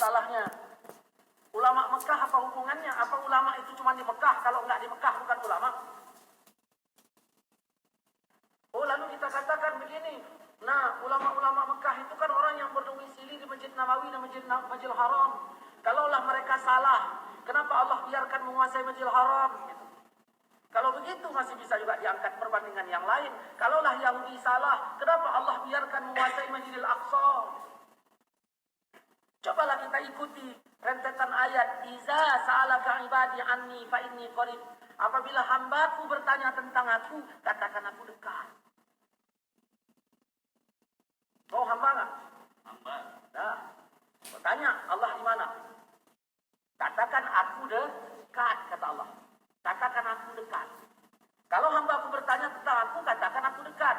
masalahnya. Ulama Mekah apa hubungannya? Apa ulama itu cuma di Mekah? Kalau nggak di Mekah bukan ulama? Oh, lalu kita katakan begini. Nah, ulama-ulama Mekah itu kan orang yang berdomisili di Masjid Nabawi dan Masjidil Haram. Kalaulah mereka salah, kenapa Allah biarkan menguasai Masjidil Haram? Gitu. Kalau begitu masih bisa juga diangkat perbandingan yang lain. Kalaulah Yahudi salah, kenapa Allah biarkan menguasai Masjidil Aqsa? Cobalah kita ikuti rentetan ayat. Iza sa'alaka ibadi anni fa inni qarib. Apabila hambaku bertanya tentang aku, katakan aku dekat. Oh, hamba enggak? Hamba. Nah, bertanya Allah di mana? Katakan aku dekat, kata Allah. Katakan aku dekat. Kalau hamba aku bertanya tentang aku, katakan aku dekat.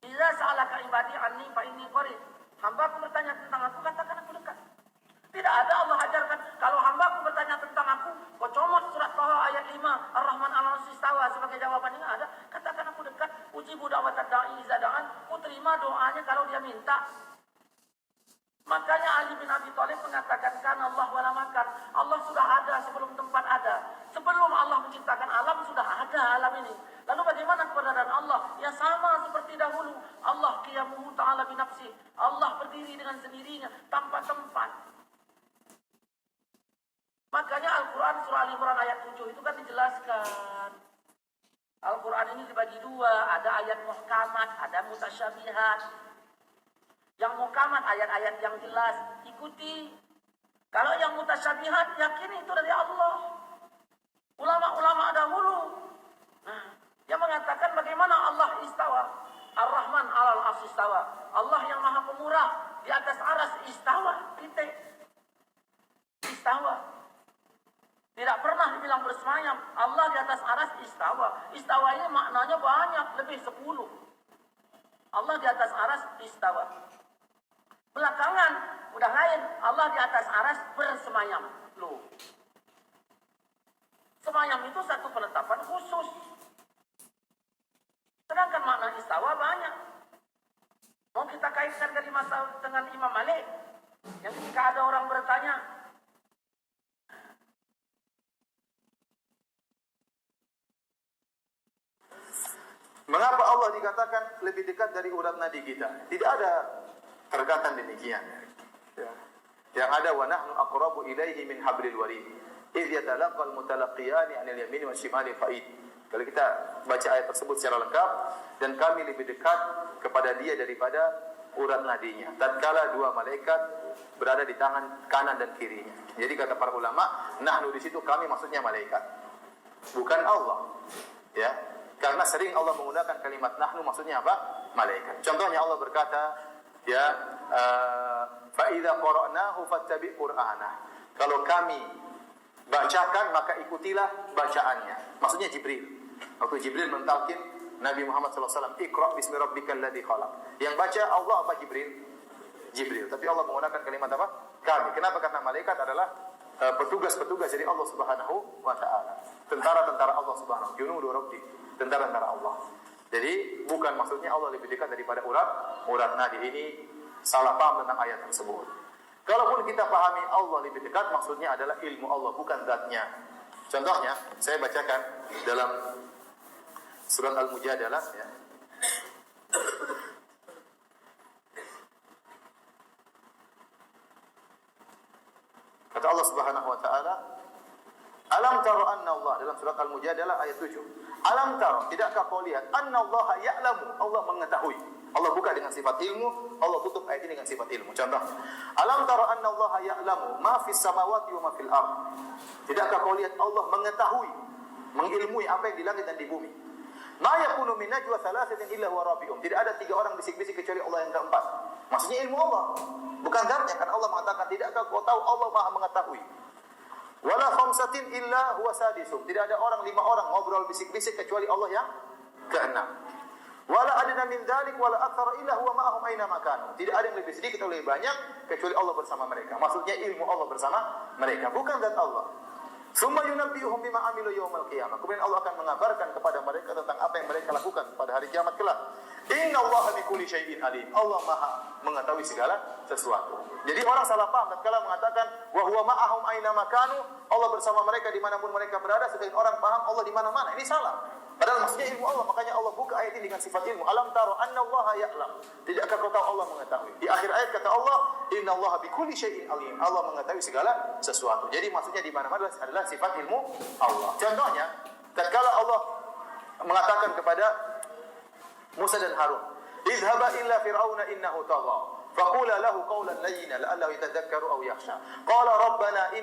Iza sa'alaka ibadi anni fa inni qarib. Hamba aku bertanya tentang aku, katakan aku dekat. Tidak ada Allah ajarkan, kalau hamba aku bertanya tentang aku, kau comot surat Taha ayat 5, Ar-Rahman al-Arsh istawa sebagai jawaban ini ada, katakan aku dekat. Ujibu da'watad da'i iza da'an, ku terima doanya kalau dia minta. Makanya Ali bin Abi Thalib mengatakan, kan Allah wala makan. Allah sudah ada sebelum tempat ada. Sebelum Allah menciptakan alam, sudah ada alam ini. Lalu bagaimana keberadaan Allah? Ya sama seperti dahulu. Allah qiyamuhu ta'ala binafsi. Allah berdiri dengan sendirinya, tanpa tempat. Makanya Al-Quran surah Al-Imran ayat 7 itu kan dijelaskan. Al-Quran ini dibagi dua. Ada ayat muhkamat, ada mutasyabihat. Yang muhkamat ayat-ayat yang jelas, ikuti. Kalau yang mutasyabihat, yakini itu dari Allah. Ulama-ulama dahulu. Nah, yang mengatakan bagaimana Allah istawa. Ar-Rahman alal arsy istawa. Allah yang maha pemurah di atas aras istawa. Titik. Istawa. Tidak pernah dibilang bersemayam. Allah di atas aras istawa. Istawa ini maknanya banyak, lebih 10. Allah di atas aras istawa. Belakangan, udah lain. Allah di atas aras bersemayam. Loh. Semayam itu satu penetapan khusus. Sedangkan makna istawa banyak. Mau kita kaitkan dari masa dengan Imam Malik. Yang ketika ada orang bertanya, mengapa Allah dikatakan lebih dekat dari urat nadi kita? Tidak ada perkataan demikian. Ya. Yang ada wa nahnu aqrabu ilaihi min hablil warid. Idz yatalaqal mutalaqiyani 'anil yamini wasyimali fa'id. Kalau kita baca ayat tersebut secara lengkap, dan kami lebih dekat kepada dia daripada urat nadinya. Tatkala dua malaikat berada di tangan kanan dan kirinya. Jadi kata para ulama, nahnu di situ kami maksudnya malaikat. Bukan Allah. Ya. Karena sering Allah menggunakan kalimat nahnu maksudnya apa? Malaikat. Contohnya Allah berkata, ya, fa idza qara'nahu fattabi' qur'anah. Kalau kami bacakan maka ikutilah bacaannya. Maksudnya Jibril. Waktu Jibril mentalkin Nabi Muhammad SAW, Iqra' bismi rabbikal ladzi khalaq. Yang baca Allah apa Jibril? Jibril. Tapi Allah menggunakan kalimat apa? Kami. Kenapa? Karena malaikat adalah petugas-petugas dari Allah Subhanahu wa taala. Tentara-tentara Allah Subhanahu, junudu rabbi, tentara-tentara Allah. Jadi bukan maksudnya Allah lebih dekat daripada urat nadi. Ini salah paham tentang ayat tersebut. Kalaupun kita pahami Allah lebih dekat, maksudnya adalah ilmu Allah, bukan zatnya. Contohnya, saya bacakan dalam surat Al-Mujadalah, ya. Kata Allah Subhanahu wa taala, alam taro anna Allah, dalam surat Al-Mujadalah ayat 7. Alam taro, tidakkah kau lihat anna Allah ya'lamu, Allah mengetahui. Allah buka dengan sifat ilmu, Allah tutup ayat ini dengan sifat ilmu. Contohnya, alam taro anna Allah ya'lamu ma fis samawati wa ma fil ardh. Tidakkah kau lihat Allah mengetahui, mengilmui apa yang di langit dan di bumi. Ma yakunu min najwa thalathatin illa huwa rabi'um. Tidak ada 3 orang bisik-bisik kecuali Allah yang keempat. Maksudnya ilmu Allah, bukan zatnya. Kan Allah mengatakan, tidakkah kau tahu Allah Maha mengetahui. Wala khamsatin illa huwa sadisum. Tidak ada 5 orang ngobrol bisik-bisik kecuali Allah yang keenam. Wala adna min dzalik wala aktsara illa huwa ma'ahum aina ma kanu. Tidak ada yang lebih sedikit atau lebih banyak kecuali Allah bersama mereka. Maksudnya ilmu Allah bersama mereka, bukan zat Allah. Summa yunabbi'uhum bima 'amilu yaumal qiyamah. Kemudian Allah akan mengabarkan kepada mereka tentang apa yang mereka lakukan pada hari kiamat kelak. Innallaha bikulli syai'in alim. Allah Maha mengetahui segala sesuatu. Jadi orang salah paham tatkala mengatakan wa huwa ma'ahum aina makanu, Allah bersama mereka dimanapun mereka berada. Sebagian orang paham Allah di mana-mana. Ini salah. Padahal maksudnya ilmu Allah. Makanya Allah buka ayat ini dengan sifat ilmu. Alam taro annallaha ya'lam. Tidakkah kau tahu Allah mengetahui? Di akhir ayat kata Allah, innallaha bikulli syai'in alim. Allah mengetahui segala sesuatu. Jadi maksudnya di mana-mana adalah sifat ilmu Allah. Contohnya, tatkala Allah mengatakan kepada Musa dan Harun, "Idhhaba illa fir'auna innahu tagha, faqula lahu qawlan layyina la'allahu yatadhakkaru aw yakhsha." Qala rabbana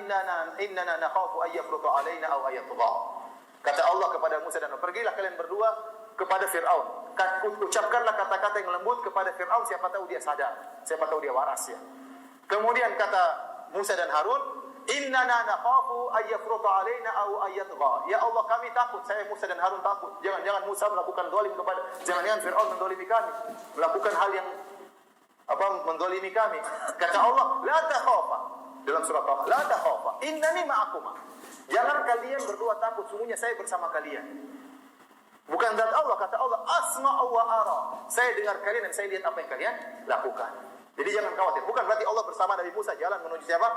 innana nakhafu an yafruta 'alaina aw ayatgha. Kata Allah kepada Musa dan Harun, "Pergilah kalian berdua kepada Firaun. Ucapkanlah kata-kata yang lembut kepada Firaun, siapa tahu dia sadar, siapa tahu dia waras ya." Kemudian kata Musa dan Harun, "Innana nakhafu an yafruta 'alaina aw ayatgha." Ya Allah, kami takut, saya Musa dan Harun takut. Jangan Musa melakukan zalim kepada, jangan Firaun menzalimi kami, melakukan hal yang menzalimi kami. Kata Allah, "La takhafa." Dalam surah Taha, "La takhafa, innani ma'akuma." Jangan kalian berdua takut, sungguhnya saya bersama kalian. Bukan zat Allah, kata Allah, "Asma'u wa ara." Saya dengar kalian dan saya lihat apa yang kalian lakukan. Jadi jangan khawatir. Bukan berarti Allah bersama Nabi Musa jalan menuju siapa?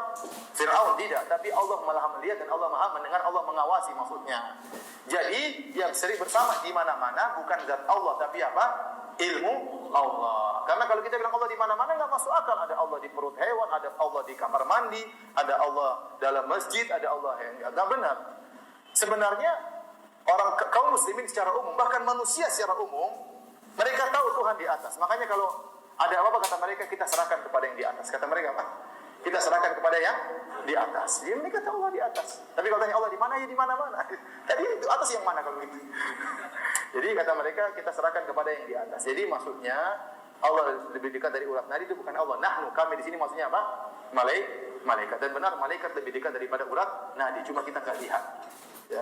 Fir'aun, tidak. Tapi Allah malah melihat dan Allah maha mendengar, Allah mengawasi maksudnya. Jadi yang sering bersama di mana-mana bukan zat Allah, tapi apa? Ilmu Allah. Karena kalau kita bilang Allah di mana-mana nggak masuk akal. Ada Allah di perut hewan, ada Allah di kamar mandi, ada Allah dalam masjid, ada Allah yang nggak benar. Sebenarnya kaum muslimin secara umum, bahkan manusia secara umum, mereka tahu Tuhan di atas. Makanya kalau ada apa-apa kata mereka, kita serahkan kepada yang di atas. Kata mereka apa? Kita serahkan kepada yang di atas. Dia mereka tahu Allah di atas. Tapi kalau tanya Allah di mana, ya di mana-mana. Tadi itu atas yang mana kalau gitu? Jadi kata mereka, kita serahkan kepada yang di atas. Jadi maksudnya Allah lebih dekat dari urat nadi itu bukan Allah. Nahnu, kami di sini maksudnya apa? Malaikat. Dan benar malaikat lebih dekat daripada urat nadi. Cuma kita nggak lihat. Ya.